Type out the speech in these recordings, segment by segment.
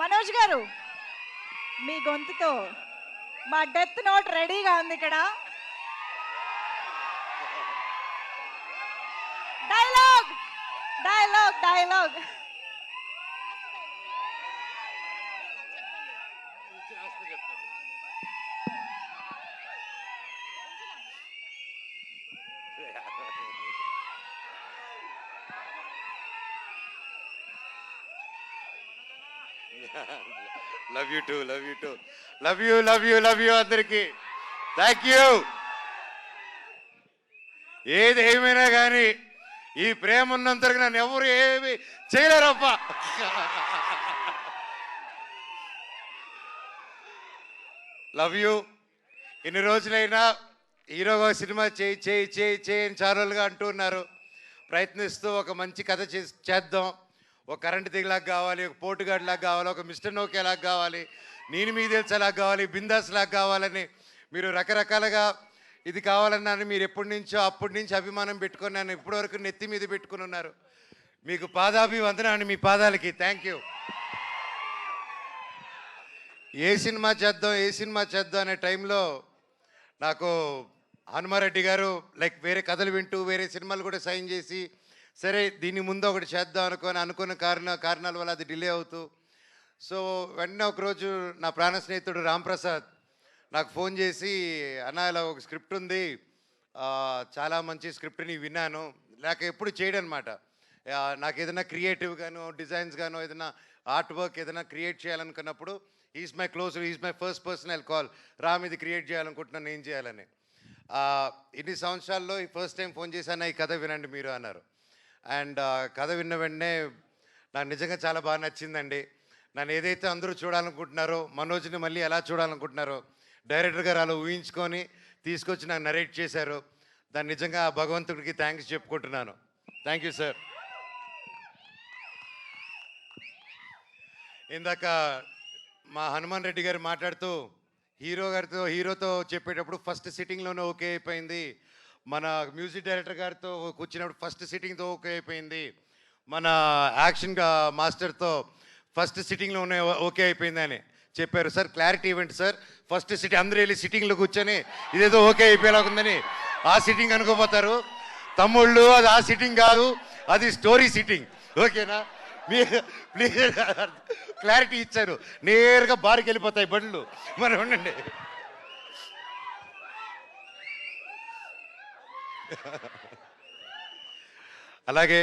మనోజ్ గారు మీ గొంతుతో మా డెత్ నోట్ రెడీగా ఉంది ఇక్కడ. Dialogue dialogue dialogue love you two love you two love you love you love you అందరికి థ్యాంక్ యూ. ఏది ఏమైనా కానీ ఈ ప్రేమ ఉన్నంతరకు నన్ను ఎవరు ఏమి చేయలేరప్ప. Love you. ఇన్ని రోజులైనా హీరోగా సినిమా చేయి చేయి చేయి చేయని ఛానల్గా అంటూ ఉన్నారు. ప్రయత్నిస్తూ ఒక మంచి కథ చేద్దాం. ఒక కరెంట్ దిగలాగా కావాలి, ఒక పోటుగాడిలాగా కావాలి, ఒక మిస్టర్ నోకేలాగా కావాలి, నేను మీ తెలిసేలాగా కావాలి, బిందాస్ లాగా కావాలని మీరు రకరకాలుగా ఇది కావాలన్నాను. మీరు ఎప్పటి నుంచో అప్పటి నుంచి అభిమానం పెట్టుకొని నన్ను ఇప్పటివరకు నెత్తి మీద పెట్టుకుని ఉన్నారు. మీకు పాదాభివందనాన్ని, మీ పాదాలకి థ్యాంక్ యూ. ఏ సినిమా చేద్దాం అనే టైంలో నాకు హనుమారెడ్డి గారు లైక్ వేరే కథలు వింటూ వేరే సినిమాలు కూడా సైన్ చేసి సరే దీని ముందు ఒకటి చేద్దాం అనుకున్న కారణాల వల్ల అది డిలే అవుతూ సో వెంటనే ఒకరోజు నా ప్రాణ స్నేహితుడు రాంప్రసాద్ నాకు ఫోన్ చేసి అన్న ఇలా ఒక స్క్రిప్ట్ ఉంది, చాలా మంచి స్క్రిప్ట్ని విన్నాను, లేక ఎప్పుడు చేయడం అనమాట. నాకు ఏదైనా క్రియేటివ్ గాను డిజైన్స్ గాను ఏదైనా ఆర్ట్ వర్క్ ఏదైనా క్రియేట్ చేయాలనుకున్నప్పుడు is my close, is my first personal call, Ram ఇది క్రియేట్ చేయాలనుకుంటున్నాను ఏం చేయాలని. ఇన్ని సంవత్సరాల్లో ఈ ఫస్ట్ టైం ఫోన్ చేశాను, ఈ కథ వినండి మీరు అన్నారు. అండ్ కథ విన్న వెంటనే నాకు నిజంగా చాలా బాగా నచ్చిందండి. నన్ను ఏదైతే అందరూ చూడాలనుకుంటున్నారో, మనోజ్ని మళ్ళీ ఎలా చూడాలనుకుంటున్నారో డైరెక్టర్ గారు అలా ఊహించుకొని తీసుకొచ్చి నాకు నరేట్ చేశారు. దాన్ని నిజంగా ఆ భగవంతుడికి థ్యాంక్స్ చెప్పుకుంటున్నాను. Thank you sir. ఇందాక మా హనుమాన్ రెడ్డి గారు మాట్లాడుతూ హీరోతో చెప్పేటప్పుడు ఫస్ట్ సిట్టింగ్లోనే ఓకే అయిపోయింది, మన మ్యూజిక్ డైరెక్టర్ గారితో కూర్చున్నప్పుడు ఫస్ట్ సిట్టింగ్తో ఓకే అయిపోయింది, మన యాక్షన్ మాస్టర్తో ఫస్ట్ సిట్టింగ్లోనే ఓకే అయిపోయింది అని చెప్పారు. సార్ క్లారిటీ ఇవ్వండి సార్, ఫస్ట్ సిట్టింగ్ అందరూ వెళ్ళి సిట్టింగ్లో కూర్చొని ఇదేదో ఓకే అయిపోయేలా ఉందని ఆ సిట్టింగ్ అనుకోపోతారు. తమ్ముళ్ళు అది ఆ సిట్టింగ్ కాదు, అది స్టోరీ సిట్టింగ్, ఓకేనా? ప్లీజ్ క్లారిటీ ఇచ్చారు, నేరుగా బారికి వెళ్ళిపోతాయి బండ్లు. మరి ఉండండి. అలాగే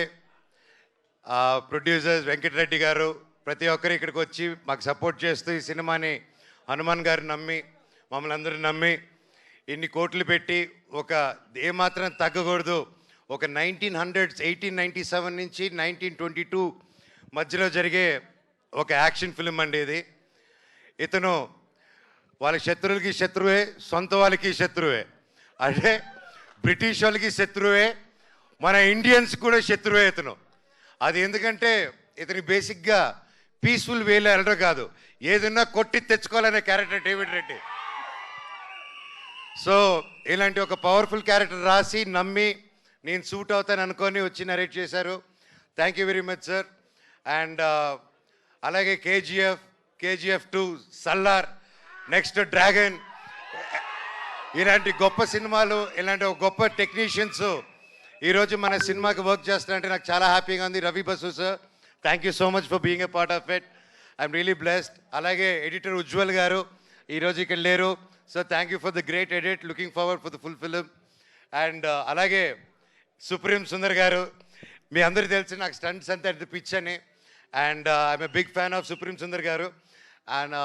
ప్రొడ్యూసర్స్ వెంకటరెడ్డి గారు ప్రతి ఒక్కరు ఇక్కడికి వచ్చి మాకు సపోర్ట్ చేస్తూ ఈ సినిమాని హనుమాన్ గారు నమ్మి మమ్మల్ని అందరూ నమ్మి ఇన్ని కోట్లు పెట్టి ఒక ఏమాత్రం తగ్గకూడదు, ఒక 1897 నుంచి 1922 మధ్యలో జరిగే ఒక యాక్షన్ ఫిల్మ్ అండి ఇది. ఇతను వాళ్ళ శత్రువులకి శత్రువే, సొంత వాళ్ళకి శత్రువే, అంటే బ్రిటిష్ వాళ్ళకి శత్రువే, మన ఇండియన్స్ కూడా శత్రువే ఇతను. అది ఎందుకంటే ఇతని బేసిక్గా పీస్ఫుల్ వేలో వెళ్ళడం కాదు, ఏదన్నా కొట్టి తెచ్చుకోవాలనే క్యారెక్టర్ డేవిడ్ రెడ్డి. సో ఇలాంటి ఒక పవర్ఫుల్ క్యారెక్టర్ రాసి నమ్మి నేను సూట్ అవుతాను అనుకొని వచ్చి నరేట్ చేశారు. Thank you very much sir. And అలాగే కేజీఎఫ్ 2, సల్లార్, నెక్స్ట్ డ్రాగన్, ఇలాంటి గొప్ప సినిమాలు, ఇలాంటి ఒక గొప్ప టెక్నీషియన్స్ ఈరోజు మన సినిమాకి వర్క్ చేస్తారంటే నాకు చాలా హ్యాపీగా ఉంది. Ravi Basu sir, thank you so much for being a part of it, I'm really blessed. అలాగే ఎడిటర్ ఉజ్వల్ గారు ఈరోజు ఇక్కడ లేరు, so thank you for the great edit, looking forward for the full film. And అలాగే సుప్రీం సుందర్ గారు, మీ అందరికీ తెలిసి నాకు స్టంట్స్ అంతా ఎంత పిచ్ అని, and I'm a big fan of supreme Sundar garu. And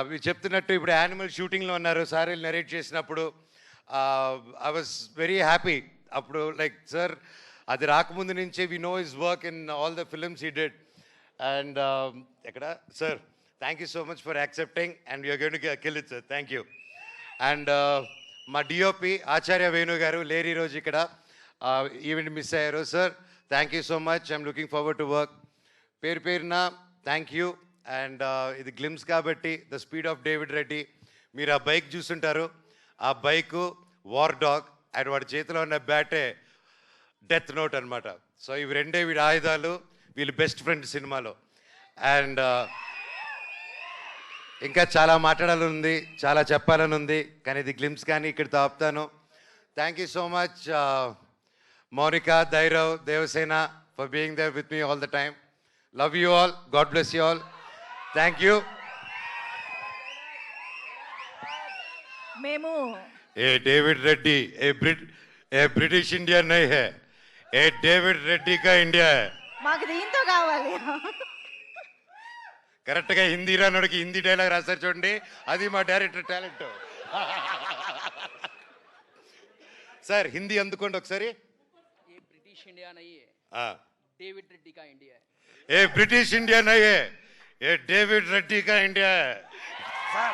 మీరు చెప్తున్నట్టు ఇప్పుడు యానిమల్ షూటింగ్లో ఉన్నారు, సార్ నరేట్ చేసినప్పుడు ఐ వాజ్ వెరీ హ్యాపీ. అప్పుడు లైక్ సార్ అది రాకముందు నుంచే we know his work in all the films he did. And ఎక్కడ sir, thank you so much for accepting and you're going to kill it sir, thank you. And మా DOP Acharya Venu garu లేరు ఈరోజు ఇక్కడ, event miss అయ్యారు. Sir thank you so much, I'm looking forward to work. పేరున thank you. And ఇది glimpse కాబట్టి the speed of David Reddy, మీరు ఆ బైక్ చూస్తుంటారు, ఆ బైకు వార్ డాగ్ అండ్ వాడి చేతిలో ఉన్న బ్యాటే డెత్ నోట్ అనమాట. సో ఇవి రెండే వీడి ఆయుధాలు, వీళ్ళు బెస్ట్ ఫ్రెండ్ సినిమాలో. అండ్ ఇంకా చాలా మాట్లాడాలని ఉంది, చాలా చెప్పాలని ఉంది, కానీ ఇది గ్లిమ్స్ కానీ ఇక్కడితో ఆపుతాను. Thank you so much Mounika, Dhairav, Devasena for being there with me all the time. Love you all, God bless you all. Thank you. మేము ఏ డేవిడ్ రెడ్డి ఏ బ్రిటిష్ ఇండియా నై హై, ఏ డేవిడ్ రెడ్డి కా ఇండియా హై. మాకు దీంతో కావాలి. కరెక్ట్గా హిందీ రానోడికి హిందీ డైలాగ్ రాస్తారు చూడండి, అది మా డైరెక్టర్ టాలెంట్. సార్ హిందీ అందుకోండి ఒకసారి. ये ब्रिटिश इंडिया नहीं है, डेविड रेड्डी का इंडिया है. ఏ బ్రిటిష్ ఇండియా నై హై, ఏ డేవిడ్ రెడ్డి కా ఇండియా హై.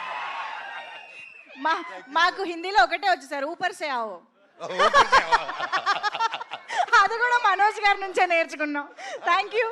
మాకు హిందీలో ఒకటే వచ్చు సార్, ఊపర్ సే ఆవో. అది కూడా మనోజ్ గారి నుంచే నేర్చుకున్నాం. Thank you.